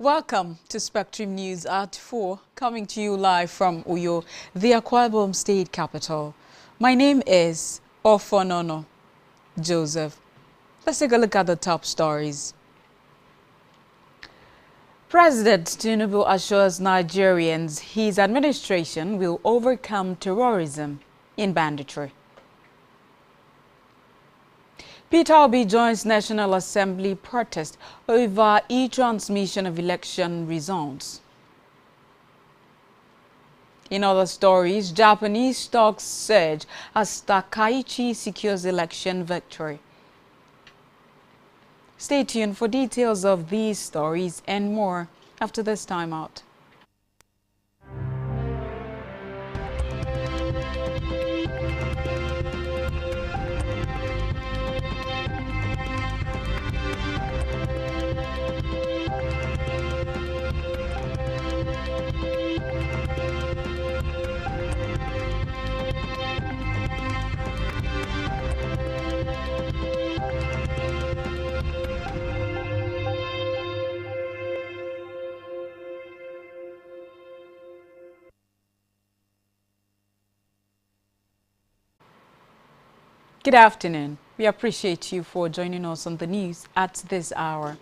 Welcome to Spectrum News at 4, coming to you live from Uyo, the Akwa Ibom state capital. My name is Ofonono Joseph. Let's take a look at the top stories. President Tinubu assures Nigerians his administration will overcome terrorism in Banditry. Peter Obi joins National Assembly protest over e-transmission of election results. In other stories, Japanese stocks surge as Takaichi secures election victory. Stay tuned for details of these stories and more after this time out. Good afternoon. We appreciate you for joining us on the news at this hour.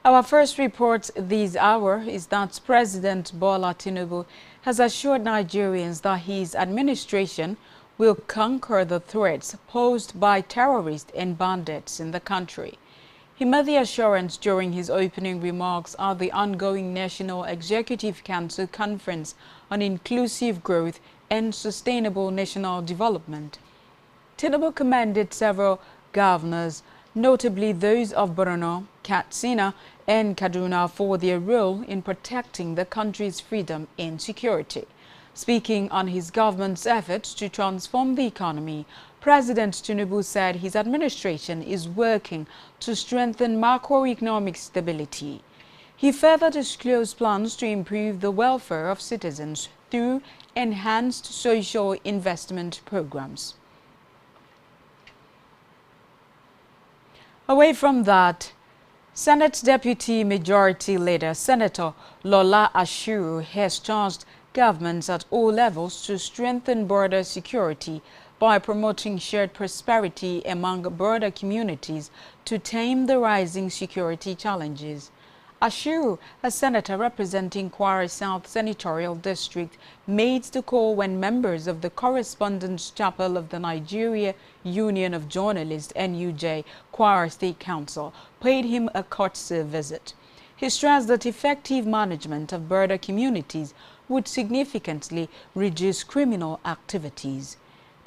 Our first report this hour is that President Bola Tinubu has assured Nigerians that his administration will conquer the threats posed by terrorists and bandits in the country. He made the assurance during his opening remarks at the ongoing National Executive Council Conference on Inclusive Growth and Sustainable National Development. Tinubu commended several governors, notably those of Borno, Katsina, and Kaduna, for their role in protecting the country's freedom and security. Speaking on his government's efforts to transform the economy, President Tinubu said his administration is working to strengthen macroeconomic stability. He further disclosed plans to improve the welfare of citizens through enhanced social investment programs. Away from that, Senate Deputy Majority Leader Senator Lola Ashiru has charged governments at all levels to strengthen border security by promoting shared prosperity among border communities to tame the rising security challenges. Ashiru, a senator representing Kwara South Senatorial District, made the call when members of the Correspondence Chapel of the Nigeria Union of Journalists (NUJ) Kwara State Council paid him a courtesy visit. He stressed that effective management of border communities would significantly reduce criminal activities.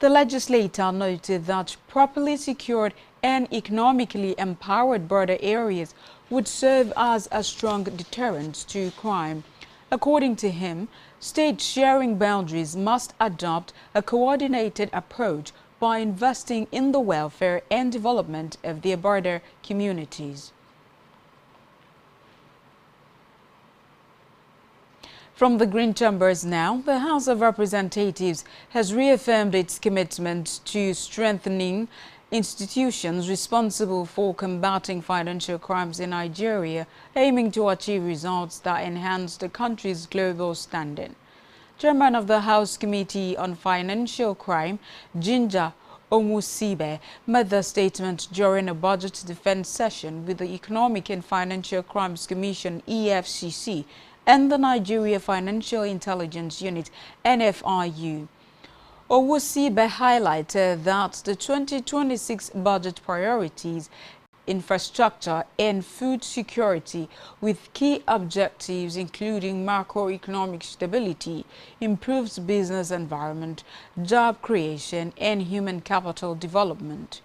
The legislator noted that properly secured and economically empowered border areas would serve as a strong deterrent to crime. According to him, states sharing boundaries must adopt a coordinated approach by investing in the welfare and development of their border communities. From the Green Chambers now, the House of Representatives has reaffirmed its commitment to strengthening institutions responsible for combating financial crimes in Nigeria, aiming to achieve results that enhance the country's global standing. Chairman of the House Committee on Financial Crime, Ginger Omusibe, made the statement during a budget defense session with the Economic and Financial Crimes Commission (EFCC) and the Nigeria Financial Intelligence Unit (NFIU). Owusibe highlighted that the 2026 budget priorities infrastructure and food security, with key objectives including macroeconomic stability, improved business environment, job creation, and human capital development.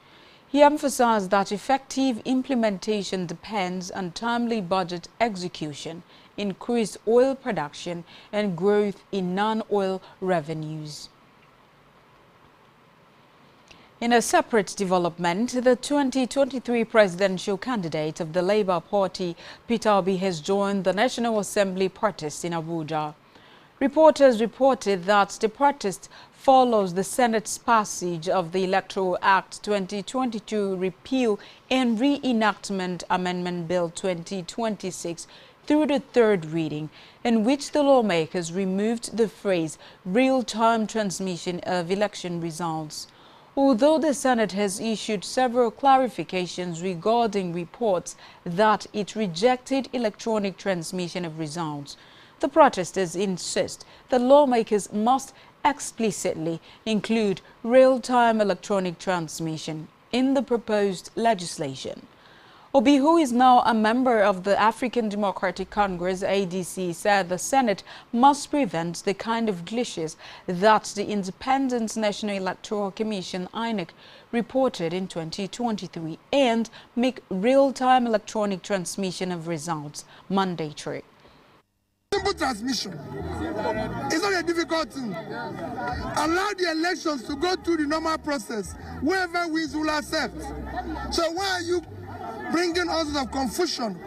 He emphasized that effective implementation depends on timely budget execution, increased oil production, and growth in non-oil revenues. In a separate development, the 2023 presidential candidate of the Labour Party, Peter Obi, has joined the National Assembly protest in Abuja. Reporters reported that the protest follows the Senate's passage of the Electoral Act 2022 Repeal and Reenactment Amendment Bill 2026, through the third reading, in which the lawmakers removed the phrase real-time transmission of election results. Although the Senate has issued several clarifications regarding reports that it rejected electronic transmission of results, the protesters insist that lawmakers must explicitly include real-time electronic transmission in the proposed legislation. Obi, who is now a member of the African Democratic Congress ADC, said the Senate must prevent the kind of glitches that the Independent National Electoral Commission (INEC) reported in 2023 and make real-time electronic transmission of results mandatory. Simple transmission. It's not a difficult thing. Allow the elections to go through the normal process. Whoever wins will accept. So why are you bringing all sorts of confusion?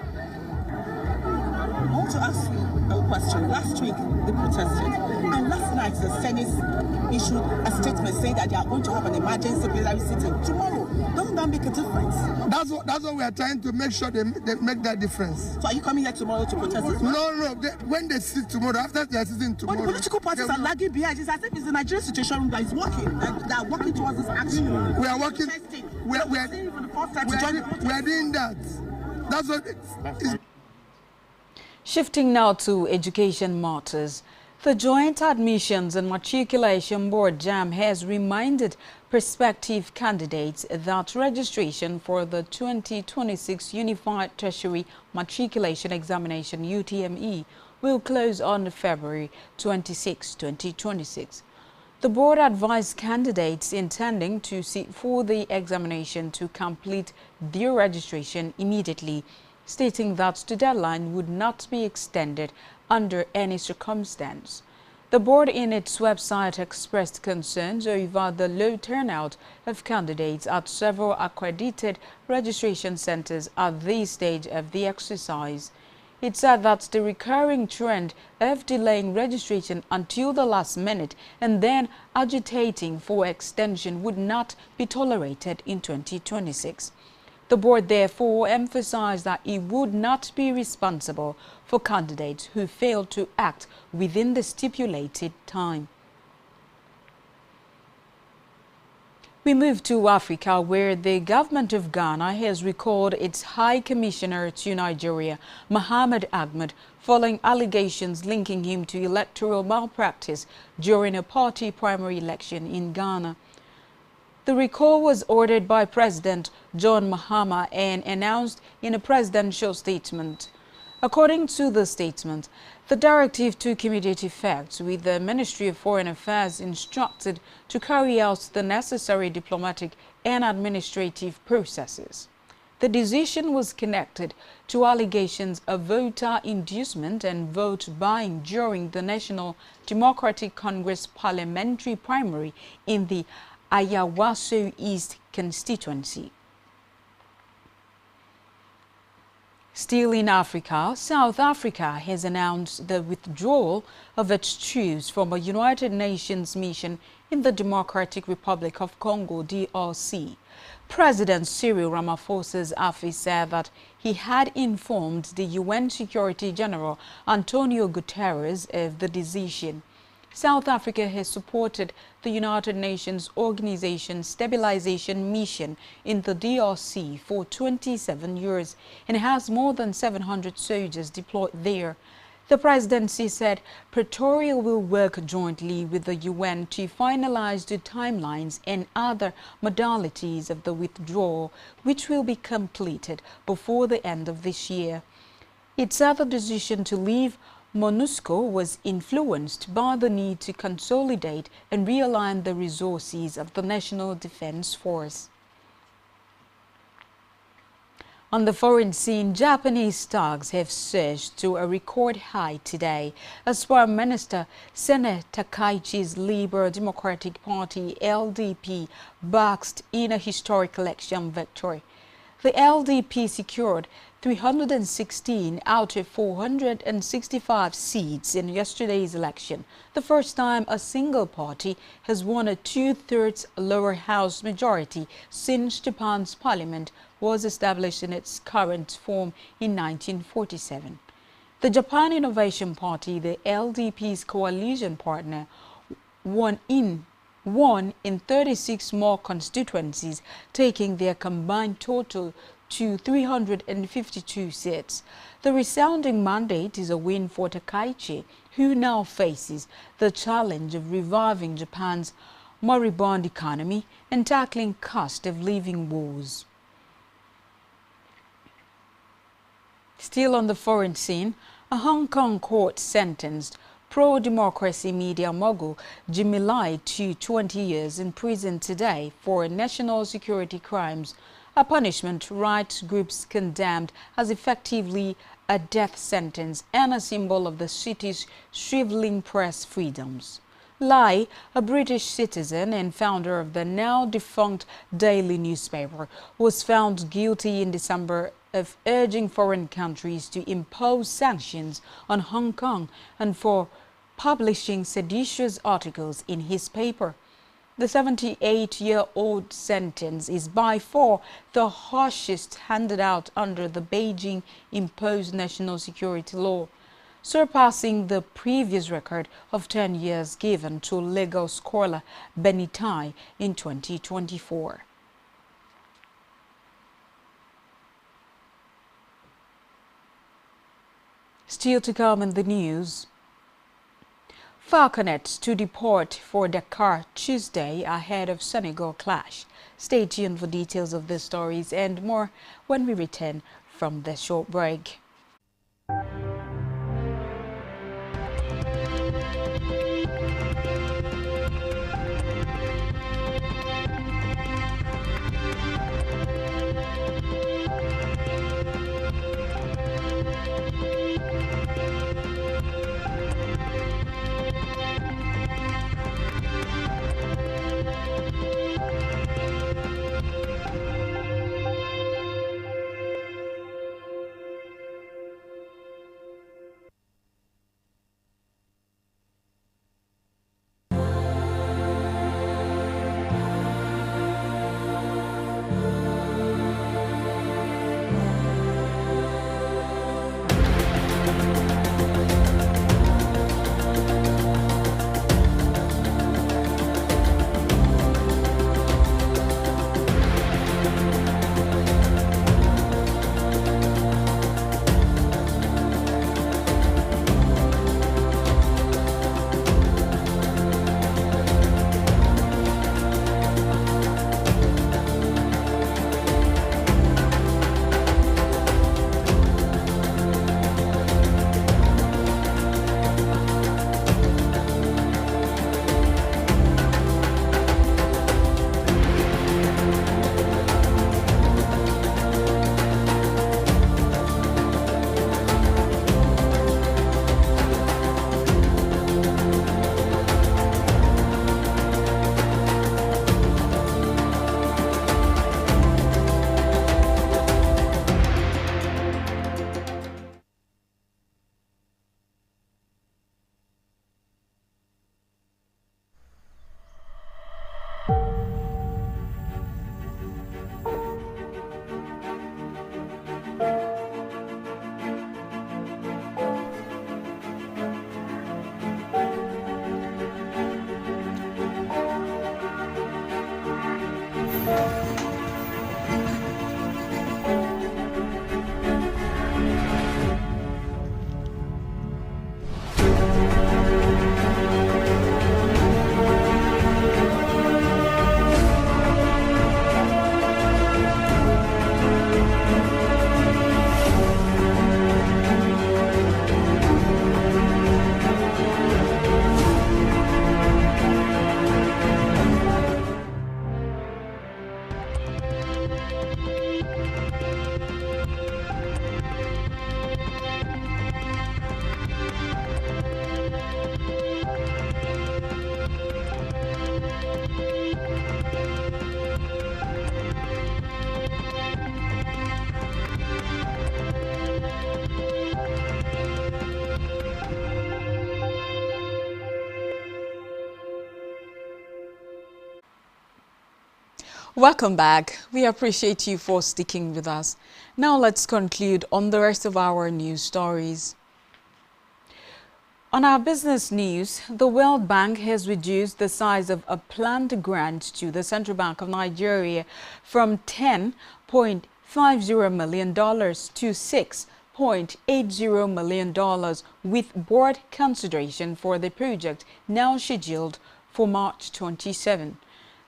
I want to ask you a question. Last week they protested, and last night the Senate issued a statement saying that they are going to have an emergency plenary sitting tomorrow. Doesn't that make a difference? That's what we are trying to make sure they make that difference. So are you coming here tomorrow to protest as well? No. When they sit tomorrow, after they are sitting tomorrow. But the political parties are lagging behind. It's as if it's the Nigerian situation that is working. They are working towards this action. We are working. We are doing that. That's what it is. Shifting now to education matters. The Joint Admissions and Matriculation Board (JAM) has reminded prospective candidates that registration for the 2026 Unified Tertiary Matriculation Examination (UTME) will close on February 26, 2026. The board advised candidates intending to sit for the examination to complete their registration immediately, stating that the deadline would not be extended under any circumstance. The board in its website expressed concerns over the low turnout of candidates at several accredited registration centers at this stage of the exercise. It said that the recurring trend of delaying registration until the last minute and then agitating for extension would not be tolerated in 2026. The board therefore emphasized that it would not be responsible for candidates who fail to act within the stipulated time. We move to Africa, where the government of Ghana has recalled its High Commissioner to Nigeria, Mohamed Ahmed, following allegations linking him to electoral malpractice during a party primary election in Ghana. The recall was ordered by President John Mahama and announced in a presidential statement. According to the statement, the directive took immediate effect, with the Ministry of Foreign Affairs instructed to carry out the necessary diplomatic and administrative processes. The decision was connected to allegations of voter inducement and vote buying during the National Democratic Congress parliamentary primary in the Ayawaso East constituency. Still in Africa, South Africa has announced the withdrawal of its troops from a United Nations mission in the Democratic Republic of Congo, DRC. President Cyril Ramaphosa's office said that he had informed the UN Security General Antonio Guterres of the decision. South Africa has supported the United Nations Organization Stabilization Mission in the DRC for 27 years and has more than 700 soldiers deployed there. The presidency said Pretoria will work jointly with the UN to finalize the timelines and other modalities of the withdrawal, which will be completed before the end of this year. It said the decision to leave MONUSCO was influenced by the need to consolidate and realign the resources of the National Defense Force. On the foreign scene, Japanese stocks have surged to a record high today as Prime Minister Sene Takaichi's Liberal Democratic Party (LDP) basked in a historic election victory. The LDP secured 316 out of 465 seats in yesterday's election, the first time a single party has won a two-thirds lower house majority since Japan's parliament was established in its current form in 1947. The Japan Innovation Party, the LDP's coalition partner, won in 36 more constituencies, taking their combined total to 352 seats. The resounding mandate is a win for Takaichi, who now faces the challenge of reviving Japan's moribund economy and tackling cost of living woes. Still on the foreign scene, a Hong Kong court sentenced pro-democracy media mogul Jimmy Lai to 20 years in prison today for national security crimes, a punishment rights groups condemned as effectively a death sentence and a symbol of the city's shriveling press freedoms. Lai, a British citizen and founder of the now-defunct daily newspaper, was found guilty in December of urging foreign countries to impose sanctions on Hong Kong and for publishing seditious articles in his paper. The 78-year-old sentence is by far the harshest handed out under the Beijing-imposed national security law, surpassing the previous record of 10 years given to Lagos scholar Banditry in 2024. Still to come in the news, Falconets to deport for Dakar Tuesday ahead of Senegal clash. Stay tuned for details of these stories and more when we return from the short break. Welcome back. We appreciate you for sticking with us. Now let's conclude on the rest of our news stories. On our business news, the World Bank has reduced the size of a planned grant to the Central Bank of Nigeria from $10.50 million to $6.80 million, with board consideration for the project now scheduled for March 27.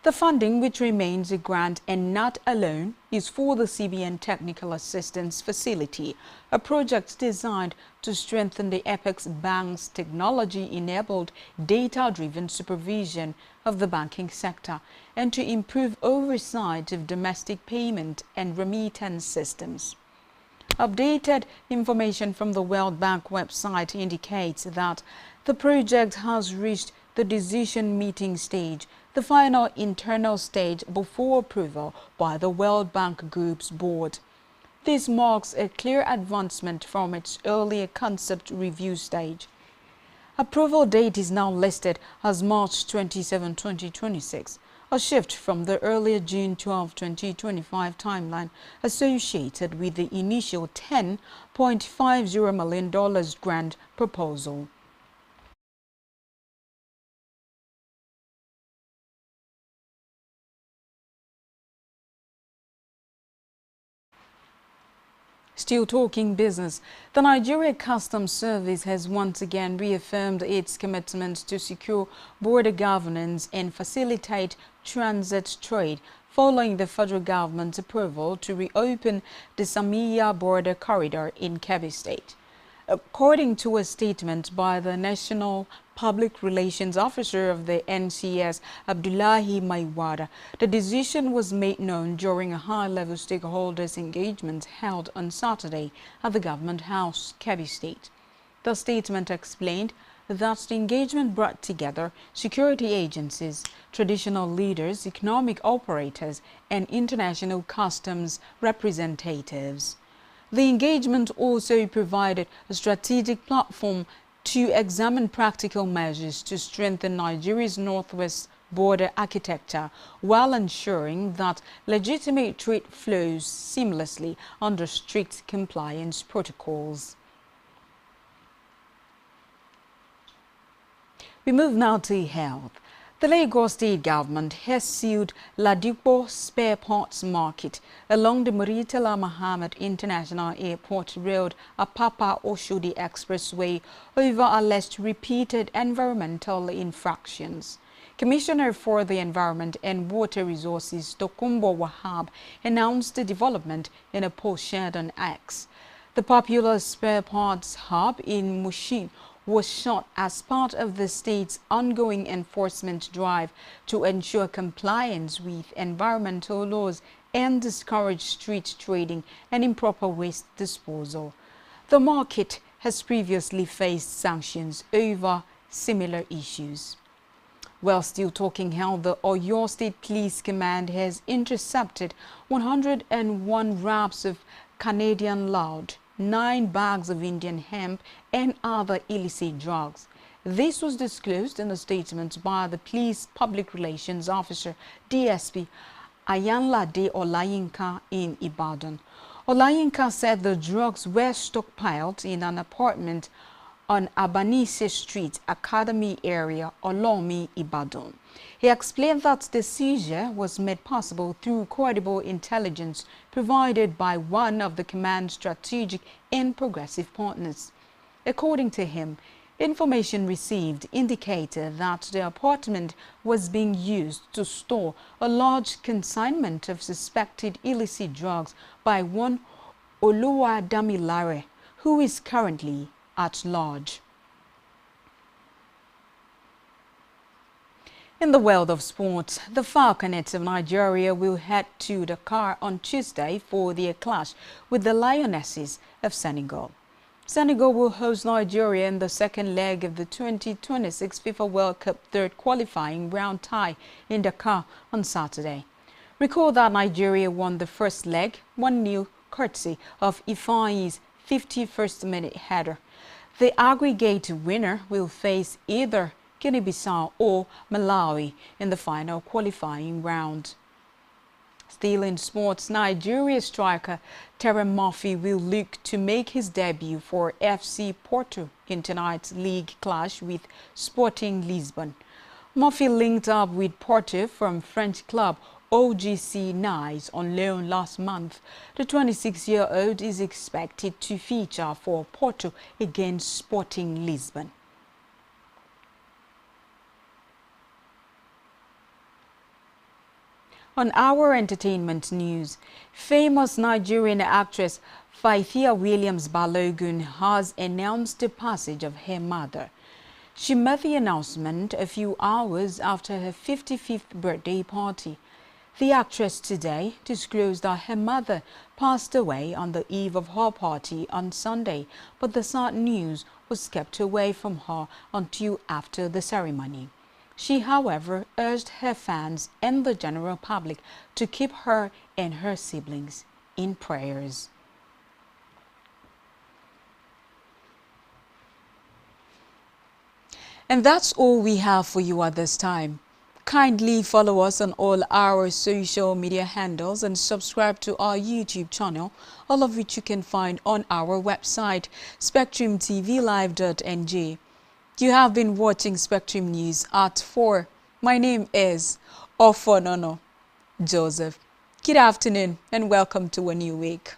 The funding, which remains a grant and not a loan, is for the CBN Technical Assistance Facility, a project designed to strengthen the Apex Bank's technology-enabled, data-driven supervision of the banking sector and to improve oversight of domestic payment and remittance systems. Updated information from the World Bank website indicates that the project has reached the decision-making stage, the final internal stage before approval by the World Bank Group's board. This marks a clear advancement from its earlier concept review stage. Approval date is now listed as March 27, 2026, a shift from the earlier June 12, 2025 timeline associated with the initial $10.50 million grant proposal. Still talking business, the Nigeria Customs Service has once again reaffirmed its commitment to secure border governance and facilitate transit trade following the federal government's approval to reopen the Samiya border corridor in Kebbi State. According to a statement by the National Public Relations Officer of the NCS, Abdullahi Maiwada, the decision was made known during a high-level stakeholders engagement held on Saturday at the Government House, Kebbi State. The statement explained that the engagement brought together security agencies, traditional leaders, economic operators, and international customs representatives. The engagement also provided a strategic platform to examine practical measures to strengthen Nigeria's northwest border architecture while ensuring that legitimate trade flows seamlessly under strict compliance protocols. We move now to health. The Lagos State government has sealed Ladipo spare parts market along the Muritala Muhammad International Airport Road, Apapa Oshodi Expressway over alleged repeated environmental infractions. Commissioner for the Environment and Water Resources, Tokumbo Wahab, announced the development in a post shared on X. The popular spare parts hub in Mushin was shot as part of the state's ongoing enforcement drive to ensure compliance with environmental laws and discourage street trading and improper waste disposal. The market has previously faced sanctions over similar issues. While still talking health, the Oyo State Police Command has intercepted 101 wraps of Canadian loud, 9 bags of Indian hemp and other illicit drugs. This was disclosed in a statement by the police public relations officer, DSP Ayanlade Olayinka in Ibadan. Olayinka said the drugs were stockpiled in an apartment on Abanise Street, Academy area, Olomi, Ibadan. He explained that the seizure was made possible through credible intelligence provided by one of the command's strategic and progressive partners. According to him, information received indicated that the apartment was being used to store a large consignment of suspected illicit drugs by one Oluwadamilare, who is currently at large. In the world of sports, the Falconets of Nigeria will head to Dakar on Tuesday for their clash with the Lionesses of Senegal. Senegal will host Nigeria in the second leg of the 2026 FIFA World Cup third qualifying round tie in Dakar on Saturday. Recall that Nigeria won the first leg 1-0 courtesy of Ifeanyi's 51st minute header. The aggregate winner will face either Guinea-Bissau or Malawi in the final qualifying round. Still in sports, Nigeria striker Terrorism will look to make his debut for FC Porto in tonight's league clash with Sporting Lisbon. Murphy linked up with Porto from French club OGC Nice on loan last month. The 26-year-old is expected to feature for Porto against Sporting Lisbon. On our entertainment news, famous Nigerian actress Faithia Williams Balogun has announced the passage of her mother. She made the announcement a few hours after her 55th birthday party. The actress today disclosed that her mother passed away on the eve of her party on Sunday, but the sad news was kept away from her until after the ceremony. She, however, urged her fans and the general public to keep her and her siblings in prayers. And that's all we have for you at this time. Kindly follow us on all our social media handles and subscribe to our YouTube channel, all of which you can find on our website, spectrumtvlive.ng. You have been watching Spectrum News at 4. My name is Ofonono Joseph. Good afternoon and welcome to a new week.